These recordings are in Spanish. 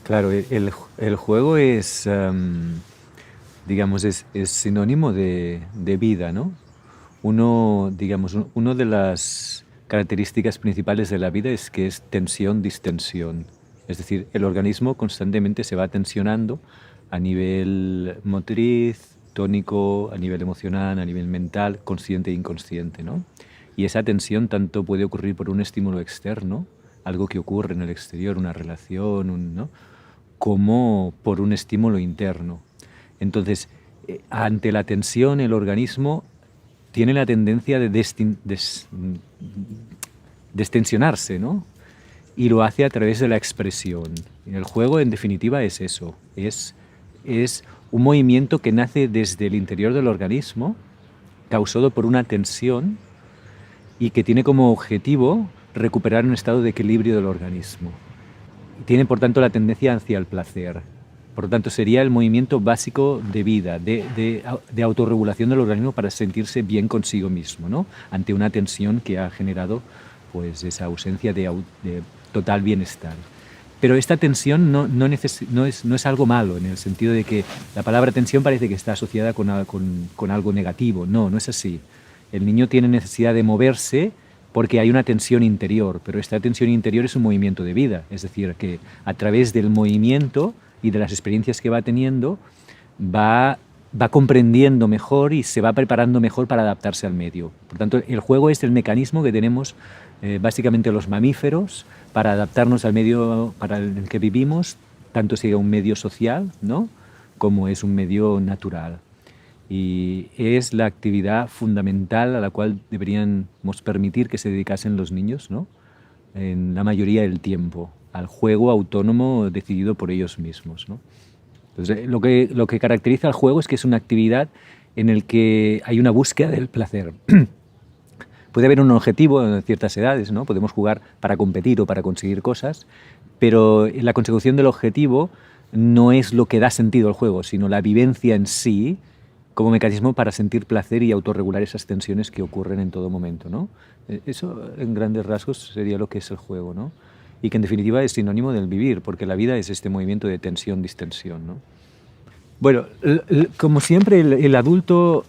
Claro, el juego es, digamos, es sinónimo de vida, ¿no? Uno de las características principales de la vida es que es tensión-distensión. Es decir, el organismo constantemente se va tensionando a nivel motriz, tónico, a nivel emocional, a nivel mental, consciente e inconsciente, ¿no? Y esa tensión tanto puede ocurrir por un estímulo externo, algo que ocurre en el exterior, una relación, ¿no? Como por un estímulo interno. Entonces, ante la tensión, el organismo tiene la tendencia de destensionarse, ¿no? Y lo hace a través de la expresión. El juego, en definitiva, es eso. Es un movimiento que nace desde el interior del organismo, causado por una tensión y que tiene como objetivo recuperar un estado de equilibrio del organismo. Tiene, por tanto, la tendencia hacia el placer. Por lo tanto, sería el movimiento básico de vida, de autorregulación del organismo para sentirse bien consigo mismo, ¿no? Ante una tensión que ha generado pues, esa ausencia de total bienestar. Pero esta tensión no es algo malo, en el sentido de que la palabra tensión parece que está asociada con algo negativo. No, no es así. El niño tiene necesidad de moverse porque hay una tensión interior, pero esta tensión interior es un movimiento de vida, es decir, que a través del movimiento y de las experiencias que va teniendo, va comprendiendo mejor y se va preparando mejor para adaptarse al medio. Por tanto, el juego es el mecanismo que tenemos básicamente los mamíferos para adaptarnos al medio para el que vivimos, tanto sea un medio social, ¿no?, como es un medio natural. Y es la actividad fundamental a la cual deberíamos permitir que se dedicasen los niños, ¿no?, en la mayoría del tiempo, al juego autónomo decidido por ellos mismos, ¿no? Entonces, lo que caracteriza al juego es que es una actividad en la que hay una búsqueda del placer. Puede haber un objetivo en ciertas edades, ¿no? Podemos jugar para competir o para conseguir cosas, pero la consecución del objetivo no es lo que da sentido al juego, sino la vivencia en sí como mecanismo para sentir placer y autorregular esas tensiones que ocurren en todo momento, ¿no? Eso, en grandes rasgos, sería lo que es el juego, ¿no? Y que en definitiva es sinónimo del vivir, porque la vida es este movimiento de tensión-distensión, ¿no? Bueno, como siempre, el adulto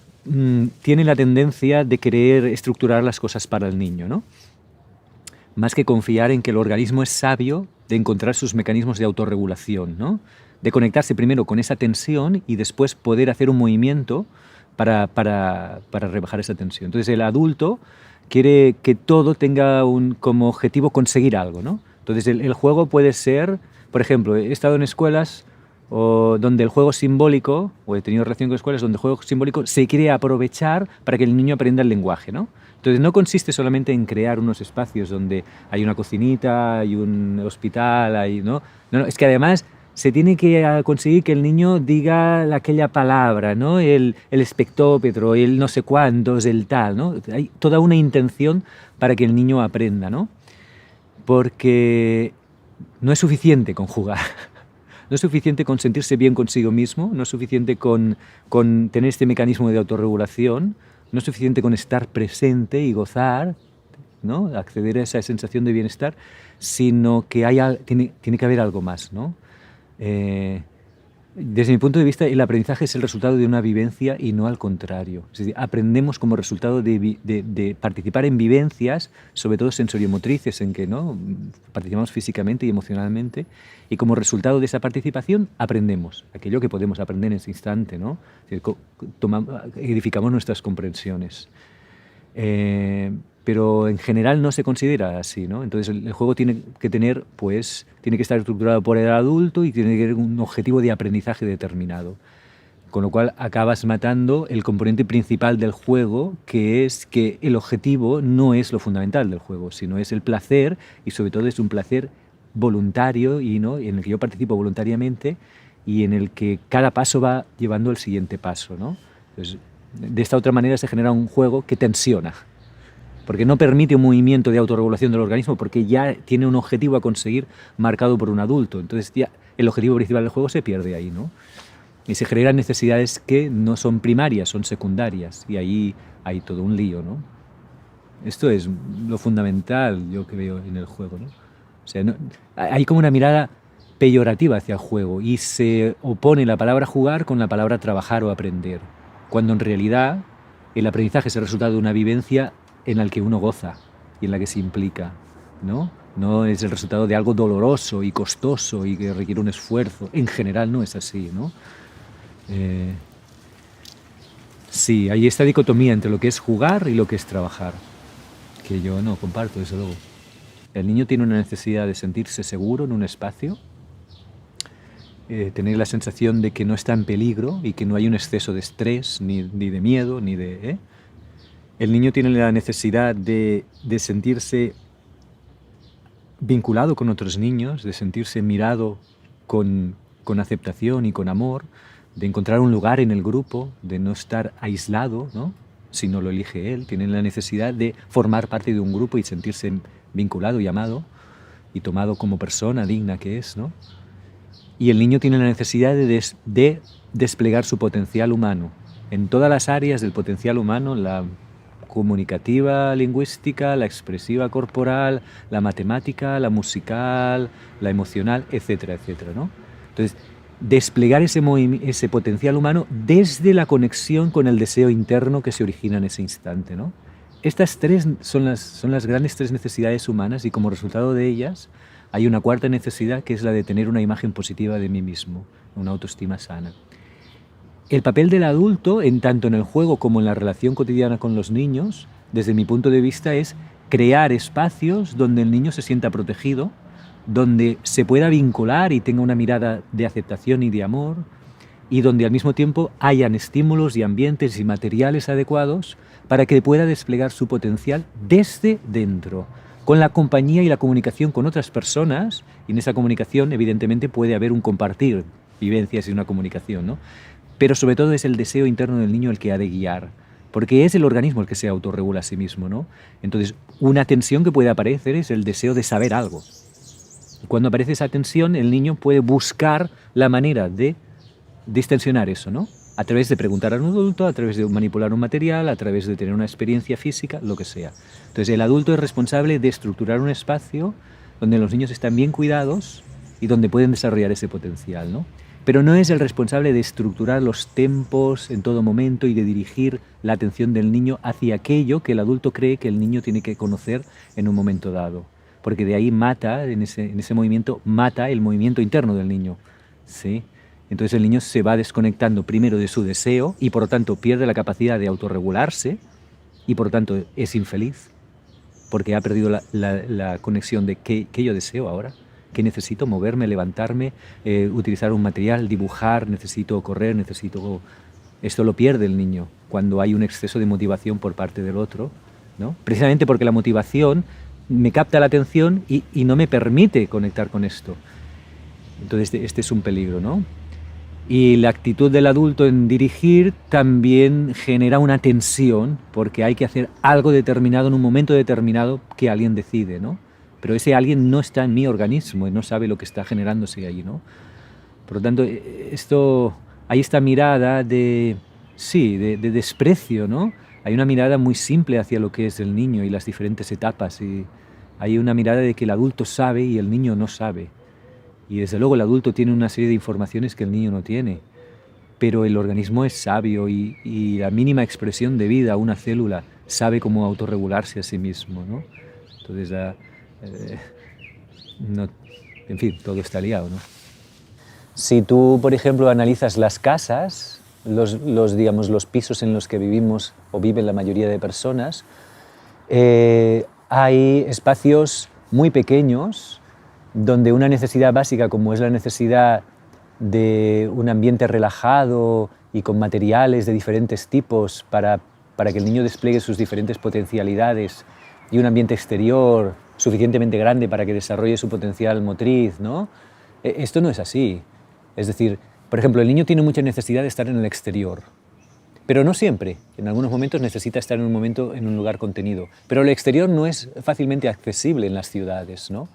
tiene la tendencia de querer estructurar las cosas para el niño, ¿no? Más que confiar en que el organismo es sabio de encontrar sus mecanismos de autorregulación, ¿no? De conectarse primero con esa tensión y después poder hacer un movimiento para rebajar esa tensión. Entonces el adulto quiere que todo tenga como objetivo conseguir algo, ¿no? Entonces el juego puede ser, por ejemplo, he estado en escuelas donde el juego simbólico, o he tenido relación con escuelas donde el juego simbólico se quiere aprovechar para que el niño aprenda el lenguaje, ¿no? Entonces no consiste solamente en crear unos espacios donde hay una cocinita, hay un hospital, ¿no? No, es que además se tiene que conseguir que el niño diga aquella palabra, ¿no? El espectómetro, el no sé cuántos, el tal, ¿no? Hay toda una intención para que el niño aprenda, ¿no? Porque no es suficiente con jugar. No es suficiente con sentirse bien consigo mismo, no es suficiente con tener este mecanismo de autorregulación, no es suficiente con estar presente y gozar, ¿no?, acceder a esa sensación de bienestar, sino que tiene que haber algo más, ¿no? Desde mi punto de vista, el aprendizaje es el resultado de una vivencia y no al contrario. Es decir, aprendemos como resultado de participar en vivencias, sobre todo sensoriomotrices, en que, ¿no?, participamos físicamente y emocionalmente, y como resultado de esa participación aprendemos aquello que podemos aprender en ese instante, ¿no? Es decir, edificamos nuestras comprensiones. Pero en general no se considera así, ¿no? Entonces el juego tiene que tener, pues, tiene que estar estructurado por el adulto y tiene que tener un objetivo de aprendizaje determinado. Con lo cual acabas matando el componente principal del juego, que es que el objetivo no es lo fundamental del juego, sino es el placer, y sobre todo es un placer voluntario, y, ¿no?, en el que yo participo voluntariamente y en el que cada paso va llevando al siguiente paso, ¿no? Entonces, de esta otra manera se genera un juego que tensiona, porque no permite un movimiento de autorregulación del organismo, porque ya tiene un objetivo a conseguir marcado por un adulto. Entonces ya el objetivo principal del juego se pierde ahí, ¿no? Y se generan necesidades que no son primarias, son secundarias, y ahí hay todo un lío, ¿no? Esto es lo fundamental, yo que veo en el juego, ¿no? O sea, hay como una mirada peyorativa hacia el juego y se opone la palabra jugar con la palabra trabajar o aprender, cuando en realidad el aprendizaje es el resultado de una vivencia en la que uno goza y en la que se implica, ¿no? No es el resultado de algo doloroso y costoso y que requiere un esfuerzo. En general no es así, ¿no? Sí, hay esta dicotomía entre lo que es jugar y lo que es trabajar, que yo no comparto, desde luego. El niño tiene una necesidad de sentirse seguro en un espacio, tener la sensación de que no está en peligro y que no hay un exceso de estrés, ni de miedo, ni de... El niño tiene la necesidad de sentirse vinculado con otros niños, de sentirse mirado con aceptación y con amor, de encontrar un lugar en el grupo, de no estar aislado, ¿no? Si no lo elige él. Tiene la necesidad de formar parte de un grupo y sentirse vinculado y amado y tomado como persona digna que es, ¿no? Y el niño tiene la necesidad de desplegar su potencial humano en todas las áreas del potencial humano, la comunicativa, lingüística, la expresiva corporal, la matemática, la musical, la emocional, etcétera, etcétera, ¿no? Entonces, desplegar ese potencial humano desde la conexión con el deseo interno que se origina en ese instante, ¿no? Estas tres son las grandes tres necesidades humanas y como resultado de ellas hay una cuarta necesidad que es la de tener una imagen positiva de mí mismo, una autoestima sana. El papel del adulto, tanto en el juego como en la relación cotidiana con los niños, desde mi punto de vista, es crear espacios donde el niño se sienta protegido, donde se pueda vincular y tenga una mirada de aceptación y de amor, y donde al mismo tiempo hayan estímulos y ambientes y materiales adecuados para que pueda desplegar su potencial desde dentro, con la compañía y la comunicación con otras personas, y en esa comunicación evidentemente puede haber un compartir vivencias y una comunicación, ¿no? Pero sobre todo es el deseo interno del niño el que ha de guiar, porque es el organismo el que se autorregula a sí mismo, ¿no? Entonces, una tensión que puede aparecer es el deseo de saber algo. Cuando aparece esa tensión, el niño puede buscar la manera de distensionar eso, ¿no? A través de preguntar a un adulto, a través de manipular un material, a través de tener una experiencia física, lo que sea. Entonces, el adulto es responsable de estructurar un espacio donde los niños están bien cuidados y donde pueden desarrollar ese potencial, ¿no? Pero no es el responsable de estructurar los tempos en todo momento y de dirigir la atención del niño hacia aquello que el adulto cree que el niño tiene que conocer en un momento dado. Porque de ahí mata, en ese movimiento, mata el movimiento interno del niño, ¿sí? Entonces el niño se va desconectando primero de su deseo y por lo tanto pierde la capacidad de autorregularse y por lo tanto es infeliz porque ha perdido la conexión de qué yo deseo ahora. ¿Qué necesito? Moverme, levantarme, utilizar un material, dibujar, necesito correr, necesito... Esto lo pierde el niño cuando hay un exceso de motivación por parte del otro, ¿no? Precisamente porque la motivación me capta la atención y no me permite conectar con esto. Entonces este es un peligro, ¿no? Y la actitud del adulto en dirigir también genera una tensión porque hay que hacer algo determinado en un momento determinado que alguien decide, ¿no? Pero ese alguien no está en mi organismo y no sabe lo que está generándose allí, ¿no? Por lo tanto, hay esta mirada de desprecio, ¿no? Hay una mirada muy simple hacia lo que es el niño y las diferentes etapas. Y hay una mirada de que el adulto sabe y el niño no sabe. Y desde luego el adulto tiene una serie de informaciones que el niño no tiene. Pero el organismo es sabio y la mínima expresión de vida, una célula, sabe cómo autorregularse a sí mismo, ¿no? Entonces, no, en fin, todo está liado, ¿no? Si tú, por ejemplo, analizas las casas, los pisos en los que vivimos o viven la mayoría de personas, hay espacios muy pequeños donde una necesidad básica como es la necesidad de un ambiente relajado y con materiales de diferentes tipos para que el niño despliegue sus diferentes potencialidades y un ambiente exterior suficientemente grande para que desarrolle su potencial motriz, ¿no? Esto no es así. Es decir, por ejemplo, el niño tiene mucha necesidad de estar en el exterior, pero no siempre. En algunos momentos necesita estar en un lugar contenido. Pero el exterior no es fácilmente accesible en las ciudades, ¿no?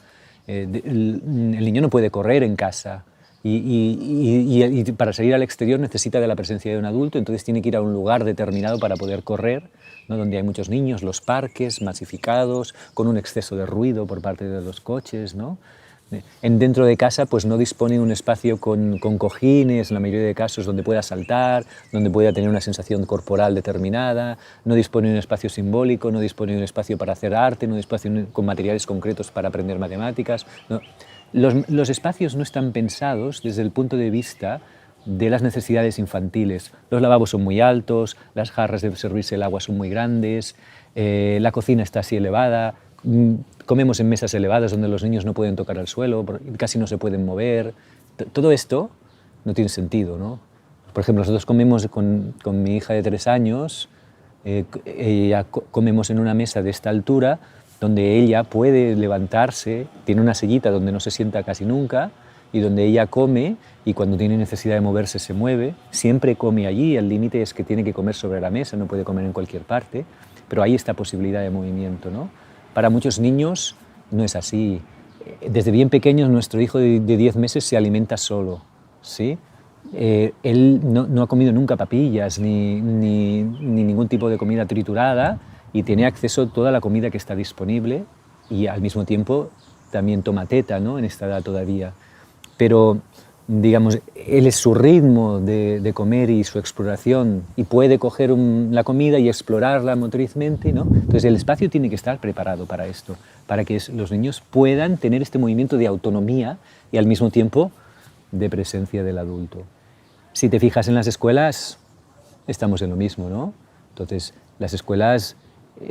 El niño no puede correr en casa y para salir al exterior necesita de la presencia de un adulto, entonces tiene que ir a un lugar determinado para poder correr, ¿no? Donde hay muchos niños, los parques masificados, con un exceso de ruido por parte de los coches, ¿no? Dentro de casa pues no dispone de un espacio con cojines, en la mayoría de casos, donde pueda saltar, donde pueda tener una sensación corporal determinada, no dispone de un espacio simbólico, no dispone de un espacio para hacer arte, no dispone con materiales concretos para aprender matemáticas. No. Los espacios no están pensados desde el punto de vista de las necesidades infantiles. Los lavabos son muy altos, las jarras de servirse el agua son muy grandes, la cocina está así elevada, comemos en mesas elevadas donde los niños no pueden tocar al suelo, casi no se pueden mover. Todo esto no tiene sentido, ¿no? Por ejemplo, nosotros comemos con mi hija de 3 años, comemos en una mesa de esta altura, donde ella puede levantarse, tiene una sillita donde no se sienta casi nunca, y donde ella come, y cuando tiene necesidad de moverse se mueve, siempre come allí, el límite es que tiene que comer sobre la mesa, no puede comer en cualquier parte, pero hay esta posibilidad de movimiento, ¿no? Para muchos niños no es así. Desde bien pequeños nuestro hijo de 10 meses se alimenta solo, ¿sí? Él no ha comido nunca papillas ni ningún tipo de comida triturada y tiene acceso a toda la comida que está disponible y al mismo tiempo también toma teta, ¿no? En esta edad todavía. Pero, digamos, él es su ritmo de comer y su exploración y puede coger la comida y explorarla motrizmente, ¿no? Entonces el espacio tiene que estar preparado para esto, para que los niños puedan tener este movimiento de autonomía y al mismo tiempo de presencia del adulto. Si te fijas en las escuelas, estamos en lo mismo, ¿no? Entonces, las escuelas,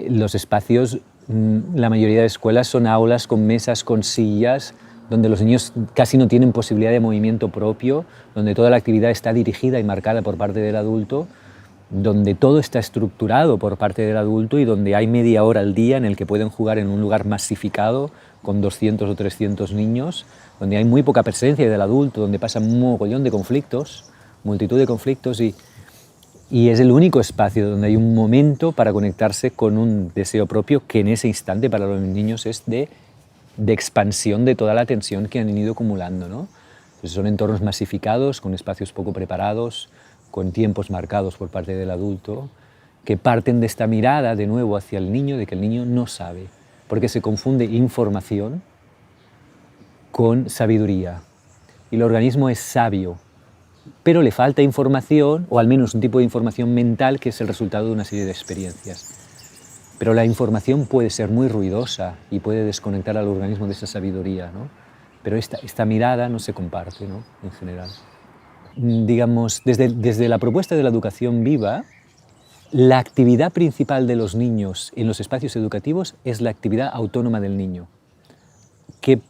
los espacios, la mayoría de escuelas son aulas con mesas, con sillas, donde los niños casi no tienen posibilidad de movimiento propio, donde toda la actividad está dirigida y marcada por parte del adulto, donde todo está estructurado por parte del adulto y donde hay media hora al día en el que pueden jugar en un lugar masificado con 200 o 300 niños, donde hay muy poca presencia del adulto, donde pasa un mogollón de conflictos, multitud de conflictos y es el único espacio donde hay un momento para conectarse con un deseo propio que en ese instante para los niños es de expansión de toda la tensión que han ido acumulando, ¿no? Entonces son entornos masificados, con espacios poco preparados, con tiempos marcados por parte del adulto, que parten de esta mirada de nuevo hacia el niño, de que el niño no sabe, porque se confunde información con sabiduría. Y el organismo es sabio, pero le falta información, o al menos un tipo de información mental que es el resultado de una serie de experiencias. Pero la información puede ser muy ruidosa y puede desconectar al organismo de esa sabiduría, ¿no? Pero esta mirada no se comparte, ¿no? En general. Digamos, desde la propuesta de la educación viva, la actividad principal de los niños en los espacios educativos es la actividad autónoma del niño, que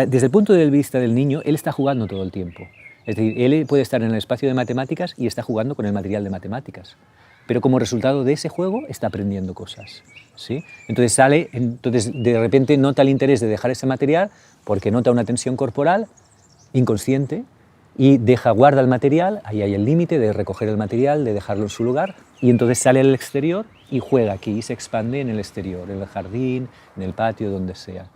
desde el punto de vista del niño, él está jugando todo el tiempo. Es decir, él puede estar en el espacio de matemáticas y está jugando con el material de matemáticas. Pero como resultado de ese juego está aprendiendo cosas, ¿sí? Entonces de repente nota el interés de dejar ese material porque nota una tensión corporal inconsciente y guarda el material, ahí hay el límite de recoger el material, de dejarlo en su lugar y entonces sale al exterior y juega aquí y se expande en el exterior, en el jardín, en el patio, donde sea.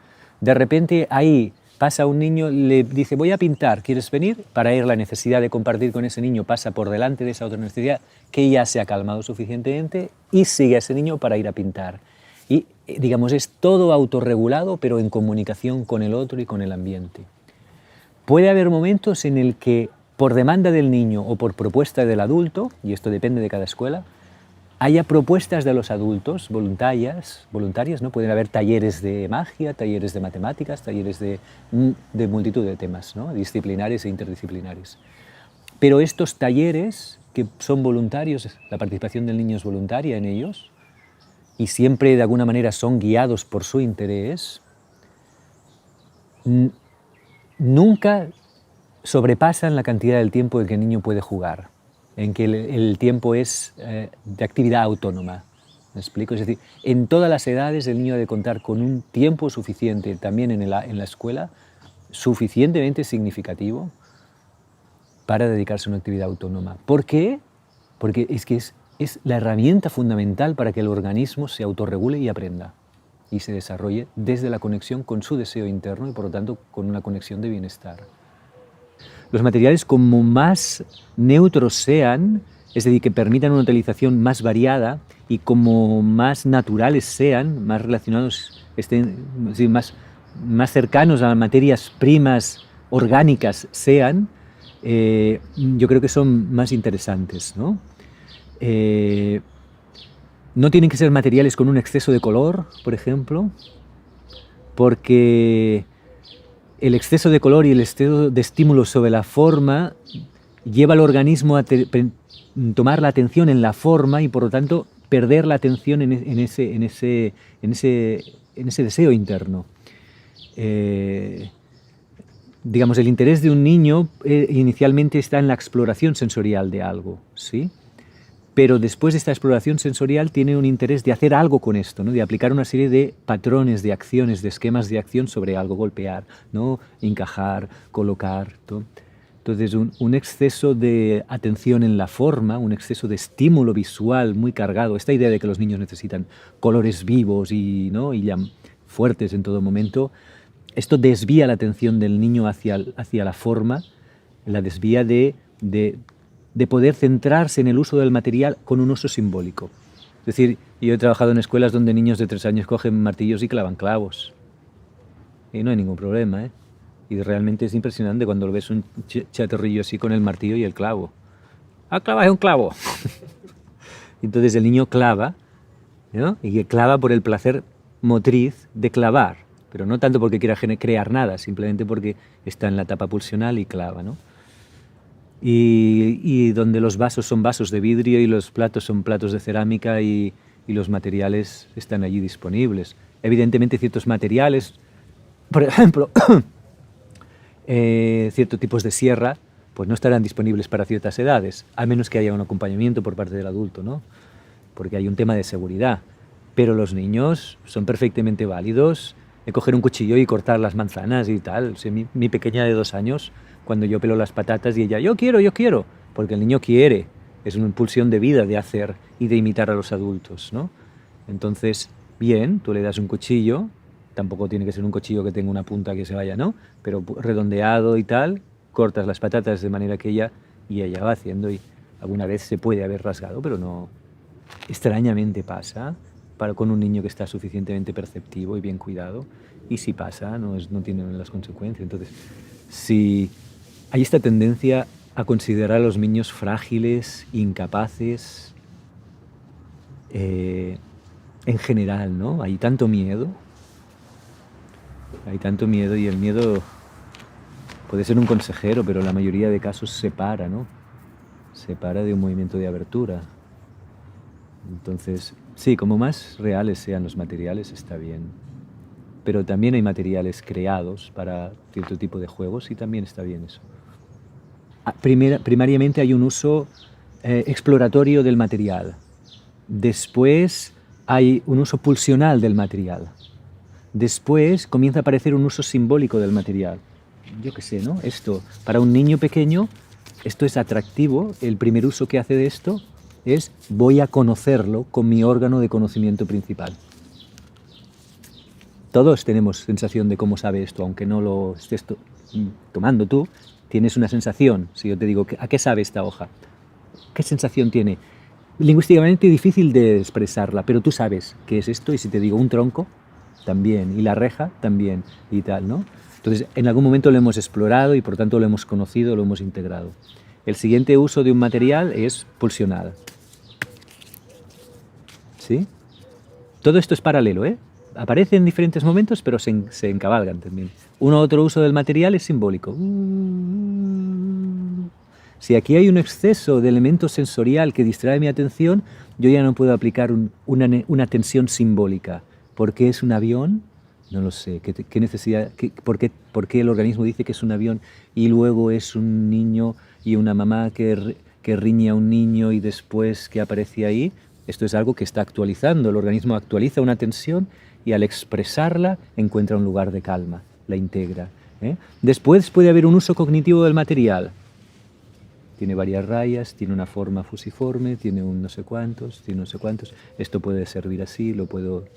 De repente ahí pasa un niño, le dice voy a pintar, ¿quieres venir? Para él la necesidad de compartir con ese niño pasa por delante de esa otra necesidad que ya se ha calmado suficientemente y sigue a ese niño para ir a pintar. Y digamos es todo autorregulado pero en comunicación con el otro y con el ambiente. Puede haber momentos en el que por demanda del niño o por propuesta del adulto, y esto depende de cada escuela, haya propuestas de los adultos voluntarias, ¿no? Pueden haber talleres de magia, talleres de matemáticas, talleres de multitud de temas, ¿no? Disciplinares e interdisciplinares. Pero estos talleres, que son voluntarios, la participación del niño es voluntaria en ellos, y siempre de alguna manera son guiados por su interés, nunca sobrepasan la cantidad del tiempo en que el niño puede jugar, en que el tiempo es de actividad autónoma. ¿Me explico? Es decir, en todas las edades el niño debe contar con un tiempo suficiente, también en la escuela, suficientemente significativo para dedicarse a una actividad autónoma. ¿Por qué? Porque es que es la herramienta fundamental para que el organismo se autorregule y aprenda y se desarrolle desde la conexión con su deseo interno y por lo tanto con una conexión de bienestar. Los materiales como más neutros sean, es decir, que permitan una utilización más variada y como más naturales sean, más relacionados, estén, es decir, más cercanos a las materias primas orgánicas sean, yo creo que son más interesantes, ¿no? No tienen que ser materiales con un exceso de color, por ejemplo, porque el exceso de color y el exceso de estímulo sobre la forma lleva al organismo a tomar la atención en la forma y por lo tanto perder la atención en ese deseo interno. Digamos, el interés de un niño inicialmente está en la exploración sensorial de algo, ¿sí? Pero después de esta exploración sensorial tiene un interés de hacer algo con esto, ¿no? De aplicar una serie de patrones, de acciones, de esquemas de acción sobre algo, golpear, ¿no? Encajar, colocar, ¿no? Entonces un exceso de atención en la forma, un exceso de estímulo visual muy cargado, esta idea de que los niños necesitan colores vivos y, ¿no? y ya fuertes en todo momento, esto desvía la atención del niño hacia la forma, la desvía de poder centrarse en el uso del material con un uso simbólico. Es decir, yo he trabajado en escuelas donde niños de 3 años cogen martillos y clavan clavos. Y no hay ningún problema, ¿eh? Y realmente es impresionante cuando lo ves un chatarrillo así con el martillo y el clavo. ¡Ah, clavas un clavo! Entonces el niño clava, ¿no? Y clava por el placer motriz de clavar, pero no tanto porque quiera crear nada, simplemente porque está en la etapa pulsional y clava, ¿no? Y donde los vasos son vasos de vidrio y los platos son platos de cerámica y los materiales están allí disponibles. Evidentemente ciertos materiales, por ejemplo, ciertos tipos de sierra, pues no estarán disponibles para ciertas edades, a menos que haya un acompañamiento por parte del adulto, ¿no? Porque hay un tema de seguridad. Pero los niños son perfectamente válidos de coger un cuchillo y cortar las manzanas y tal. O sea, mi pequeña de 2 años, cuando yo pelo las patatas y ella, yo quiero, porque el niño quiere, es una impulsión de vida de hacer y de imitar a los adultos, ¿no? Entonces, bien, tú le das un cuchillo, tampoco tiene que ser un cuchillo que tenga una punta que se vaya, ¿no? Pero redondeado y tal, cortas las patatas de manera que ella va haciendo y alguna vez se puede haber rasgado, pero no, extrañamente pasa con un niño que está suficientemente perceptivo y bien cuidado, y si pasa, no tiene las consecuencias. Entonces, si hay esta tendencia a considerar a los niños frágiles, incapaces, en general, ¿no? Hay tanto miedo y el miedo puede ser un consejero, pero en la mayoría de casos separa, ¿no? Separa de un movimiento de abertura. Entonces, sí, como más reales sean los materiales, está bien. Pero también hay materiales creados para cierto tipo de juegos y también está bien eso. Primariamente hay un uso exploratorio del material. Después hay un uso pulsional del material. Después comienza a aparecer un uso simbólico del material. Yo qué sé, ¿no? Esto, para un niño pequeño, esto es atractivo. El primer uso que hace de esto es voy a conocerlo con mi órgano de conocimiento principal. Todos tenemos sensación de cómo sabe esto, aunque no lo estés tomando tú, tienes una sensación. Si yo te digo, ¿a qué sabe esta hoja? ¿Qué sensación tiene? Lingüísticamente difícil de expresarla, pero tú sabes qué es esto, y si te digo un tronco, también, y la reja, también, y tal, ¿no? Entonces, en algún momento lo hemos explorado y por tanto lo hemos conocido, lo hemos integrado. El siguiente uso de un material es pulsional. ¿Sí? Todo esto es paralelo, ¿eh? Aparece en diferentes momentos, pero se encabalgan también. Otro uso del material es simbólico. Si aquí hay un exceso de elemento sensorial que distrae mi atención, yo ya no puedo aplicar una tensión simbólica. ¿Por qué es un avión? No lo sé. ¿Qué necesidad? ¿Por qué el organismo dice que es un avión y luego es un niño y una mamá que riñe a un niño y después que aparece ahí? Esto es algo que está actualizando. El organismo actualiza una tensión y al expresarla encuentra un lugar de calma, la integra, ¿eh? Después puede haber un uso cognitivo del material. Tiene varias rayas, tiene una forma fusiforme, tiene un no sé cuántos, tiene no sé cuántos. Esto puede servir así,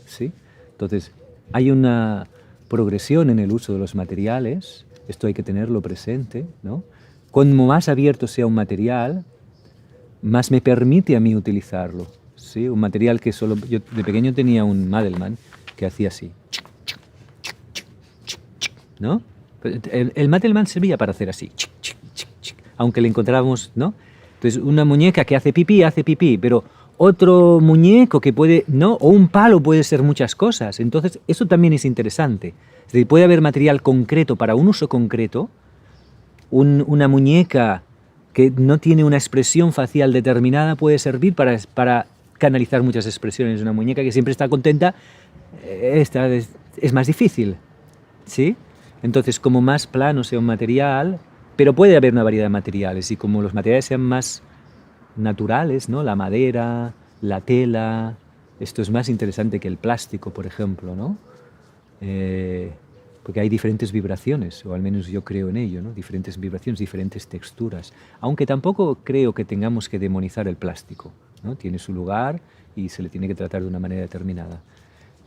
¿sí? Entonces, hay una progresión en el uso de los materiales. Esto hay que tenerlo presente, ¿no? Cuanto más abierto sea un material, más me permite a mí utilizarlo, ¿sí? Un material que yo de pequeño tenía un Madelman que hacía así. ¿no? El Mattelmann servía para hacer así, chic, chic, chic, chic, aunque le encontrábamos, ¿no? Entonces, una muñeca que hace pipí, pero otro muñeco que puede, ¿no? O un palo puede ser muchas cosas. Entonces, eso también es interesante. Es decir, puede haber material concreto para un uso concreto, una muñeca que no tiene una expresión facial determinada puede servir para canalizar muchas expresiones. Una muñeca que siempre está contenta, esta es más difícil, ¿sí? Entonces, como más plano sea un material, pero puede haber una variedad de materiales, y como los materiales sean más naturales, ¿no? La madera, la tela, esto es más interesante que el plástico, por ejemplo, ¿no? Porque hay diferentes vibraciones, o al menos yo creo en ello, ¿no? Diferentes vibraciones, diferentes texturas. Aunque tampoco creo que tengamos que demonizar el plástico, ¿no? Tiene su lugar y se le tiene que tratar de una manera determinada.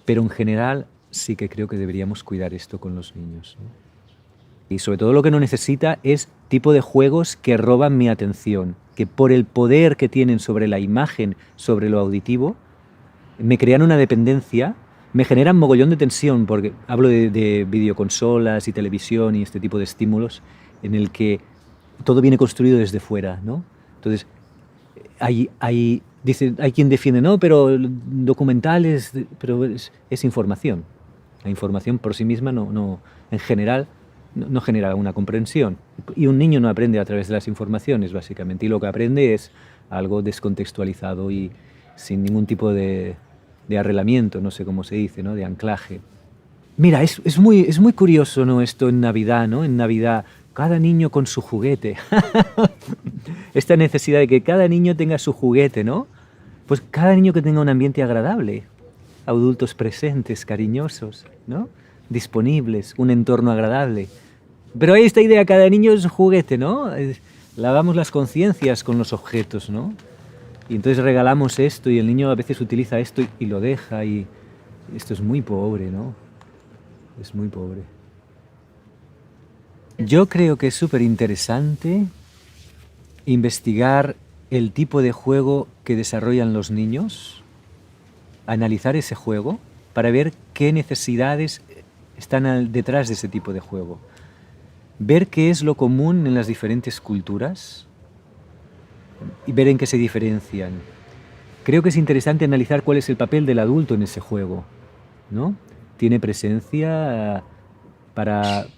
Pero en general sí que creo que deberíamos cuidar esto con los niños, ¿no? Y sobre todo lo que no necesita es tipo de juegos que roban mi atención, que por el poder que tienen sobre la imagen, sobre lo auditivo, me crean una dependencia, me generan mogollón de tensión, porque hablo de videoconsolas y televisión y este tipo de estímulos en el que todo viene construido desde fuera, ¿no? Entonces, hay quien defiende, no, pero documentales, pero es información. La información por sí misma en general no genera una comprensión. Y un niño no aprende a través de las informaciones, básicamente. Y lo que aprende es algo descontextualizado y sin ningún tipo de arrelamiento, no sé cómo se dice, ¿no? De anclaje. Mira, es muy curioso, ¿no? Esto en Navidad, ¿no? En Navidad, cada niño con su juguete. Esta necesidad de que cada niño tenga su juguete, ¿no? Pues cada niño que tenga un ambiente agradable, adultos presentes, cariñosos, ¿no? Disponibles, un entorno agradable. Pero hay esta idea, cada niño es su juguete, ¿no? Lavamos las conciencias con los objetos, ¿no? Y entonces regalamos esto y el niño a veces utiliza esto y lo deja, y esto es muy pobre, ¿no? Es muy pobre. Yo creo que es súper interesante investigar el tipo de juego que desarrollan los niños, analizar ese juego para ver qué necesidades están detrás de ese tipo de juego, ver qué es lo común en las diferentes culturas y ver en qué se diferencian. Creo que es interesante analizar cuál es el papel del adulto en ese juego, ¿no? Tiene presencia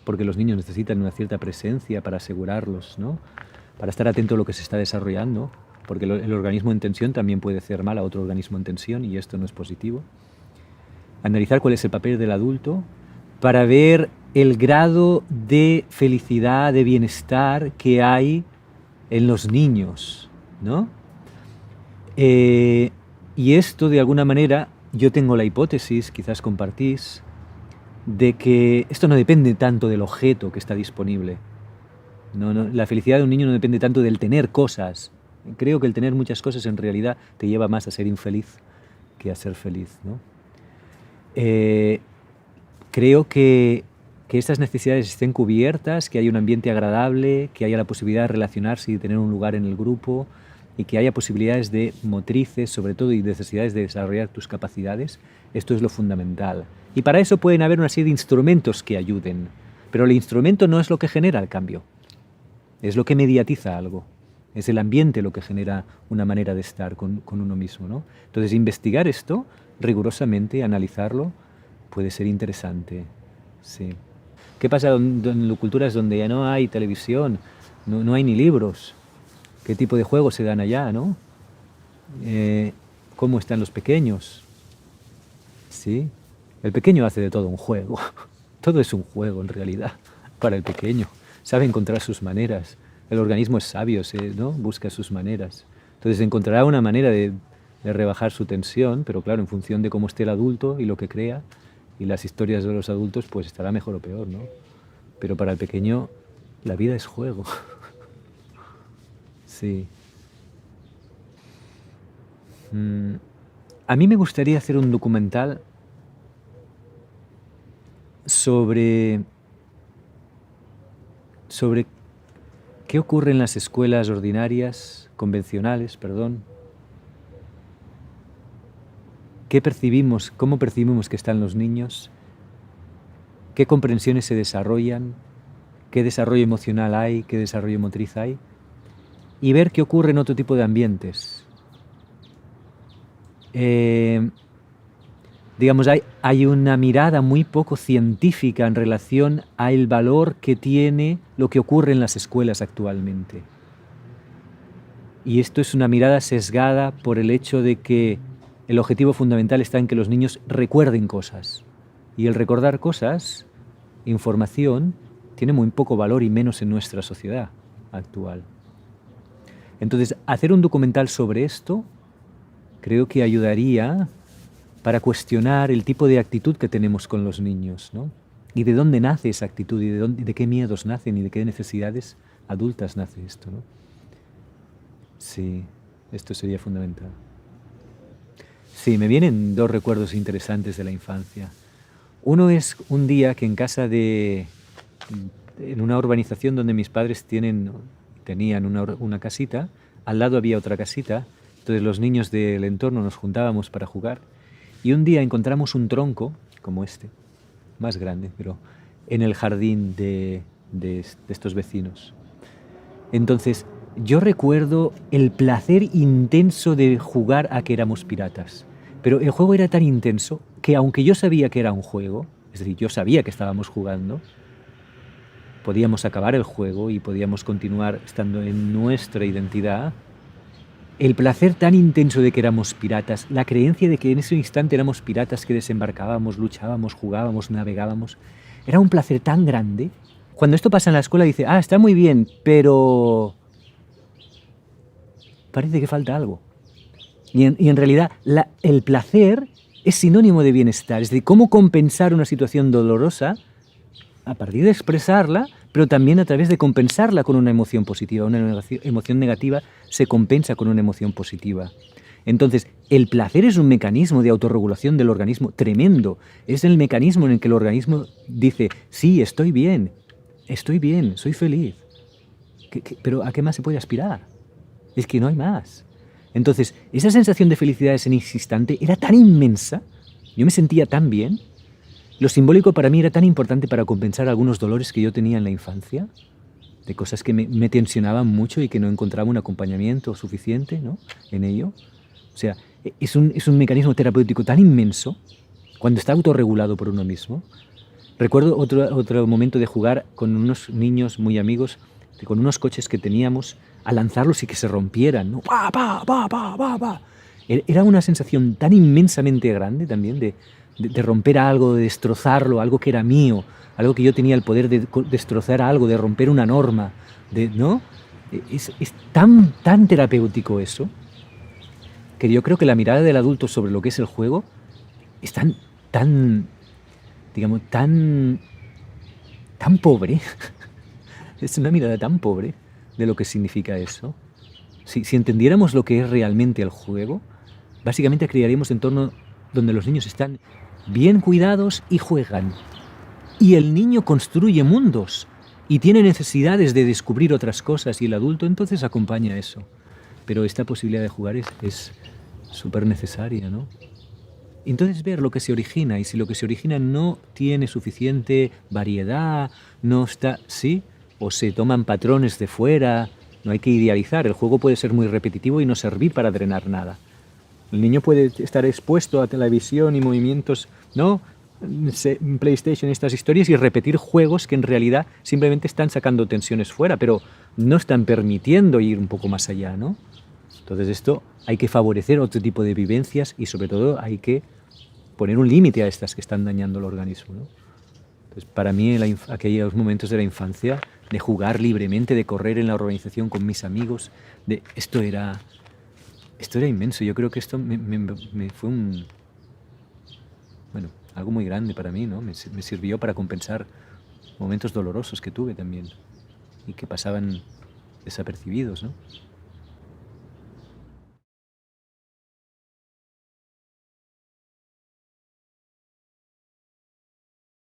porque los niños necesitan una cierta presencia para asegurarlos, ¿no? Para estar atento a lo que se está desarrollando, porque el organismo en tensión también puede hacer mal a otro organismo en tensión y esto no es positivo. Analizar cuál es el papel del adulto para ver el grado de felicidad, de bienestar que hay en los niños, ¿no? Y esto, de alguna manera, yo tengo la hipótesis, quizás compartís, de que esto no depende tanto del objeto que está disponible. La felicidad de un niño no depende tanto del tener cosas. Creo que el tener muchas cosas en realidad te lleva más a ser infeliz que a ser feliz, ¿no? Creo que estas necesidades estén cubiertas, que haya un ambiente agradable, que haya la posibilidad de relacionarse y de tener un lugar en el grupo, y que haya posibilidades de motrices, sobre todo, y necesidades de desarrollar tus capacidades. Esto es lo fundamental. Y para eso pueden haber una serie de instrumentos que ayuden. Pero el instrumento no es lo que genera el cambio. Es lo que mediatiza algo. Es el ambiente lo que genera una manera de estar con uno mismo, ¿no? Entonces, investigar esto rigurosamente, analizarlo, puede ser interesante. Sí. ¿Qué pasa en culturas donde ya no hay televisión, no hay ni libros? ¿Qué tipo de juegos se dan allá, no? ¿Cómo están los pequeños? Sí. El pequeño hace de todo un juego. Todo es un juego, en realidad, para el pequeño. Sabe encontrar sus maneras. El organismo es sabio, ¿no? Busca sus maneras. Entonces encontrará una manera de rebajar su tensión, pero claro, en función de cómo esté el adulto y lo que crea, y las historias de los adultos, pues estará mejor o peor, ¿no? Pero para el pequeño, la vida es juego. Sí. A mí me gustaría hacer un documental sobre qué ocurre en las escuelas ordinarias, convencionales, perdón. ¿Qué percibimos, cómo percibimos que están los niños? qué comprensiones se desarrollan, qué desarrollo emocional hay, qué desarrollo motriz hay, y ver qué ocurre en otro tipo de ambientes. Digamos, hay una mirada muy poco científica en relación al valor que tiene lo que ocurre en las escuelas actualmente. Y esto es una mirada sesgada por el hecho de que el objetivo fundamental está en que los niños recuerden cosas. Y el recordar cosas, información, tiene muy poco valor y menos en nuestra sociedad actual. Entonces, hacer un documental sobre esto creo que ayudaría para cuestionar el tipo de actitud que tenemos con los niños, ¿no? Y de dónde nace esa actitud, y de qué miedos nacen, y de qué necesidades adultas nace esto, ¿no? Sí, esto sería fundamental. Sí, me vienen dos recuerdos interesantes de la infancia. Uno es un día que en una urbanización donde mis padres tenían una casita, al lado había otra casita, entonces los niños del entorno nos juntábamos para jugar, y un día encontramos un tronco, como este, más grande, pero en el jardín de estos vecinos. Entonces, yo recuerdo el placer intenso de jugar a que éramos piratas. Pero el juego era tan intenso que aunque yo sabía que era un juego, es decir, yo sabía que estábamos jugando, podíamos acabar el juego y podíamos continuar estando en nuestra identidad, el placer tan intenso de que éramos piratas, la creencia de que en ese instante éramos piratas, que desembarcábamos, luchábamos, jugábamos, navegábamos, era un placer tan grande. Cuando esto pasa en la escuela dice, está muy bien, pero parece que falta algo. Y en realidad el placer es sinónimo de bienestar, es decir, cómo compensar una situación dolorosa a partir de expresarla, pero también a través de compensarla con una emoción positiva. Una emoción negativa se compensa con una emoción positiva. Entonces, el placer es un mecanismo de autorregulación del organismo tremendo. Es el mecanismo en el que el organismo dice, sí, estoy bien, soy feliz. Pero ¿a qué más se puede aspirar? Es que no hay más. Entonces, esa sensación de felicidad en ese instante era tan inmensa, yo me sentía tan bien, lo simbólico para mí era tan importante para compensar algunos dolores que yo tenía en la infancia, de cosas que me tensionaban mucho y que no encontraba un acompañamiento suficiente, ¿no?, en ello. O sea, es un mecanismo terapéutico tan inmenso cuando está autorregulado por uno mismo. Recuerdo otro momento de jugar con unos niños muy amigos, con unos coches que teníamos, a lanzarlos y que se rompieran, ¿no? ¡Pa, pa, pa, pa, pa, pa! Era una sensación tan inmensamente grande también de romper algo, de destrozarlo, algo que era mío, algo que yo tenía el poder de destrozar algo, de romper una norma, ¿no? Es tan terapéutico eso, que yo creo que la mirada del adulto sobre lo que es el juego es tan pobre. Es una mirada tan pobre de lo que significa eso. Si entendiéramos lo que es realmente el juego, básicamente crearíamos entornos donde los niños están bien cuidados y juegan. Y el niño construye mundos y tiene necesidades de descubrir otras cosas y el adulto entonces acompaña eso. Pero esta posibilidad de jugar es súper necesaria, ¿no? Entonces ver lo que se origina, y si lo que se origina no tiene suficiente variedad, no está, sí, o se toman patrones de fuera, no hay que idealizar, el juego puede ser muy repetitivo y no servir para drenar nada. El niño puede estar expuesto a televisión y movimientos, ¿no?, PlayStation, estas historias, y repetir juegos que en realidad simplemente están sacando tensiones fuera, pero no están permitiendo ir un poco más allá, ¿no? Entonces esto hay que favorecer otro tipo de vivencias y sobre todo hay que poner un límite a estas que están dañando el organismo, ¿no? Entonces, para mí, aquellos momentos de la infancia, de jugar libremente, de correr en la urbanización con mis amigos, esto era inmenso. Yo creo que esto me fue algo muy grande para mí, ¿no? Me sirvió para compensar momentos dolorosos que tuve también y que pasaban desapercibidos, ¿no?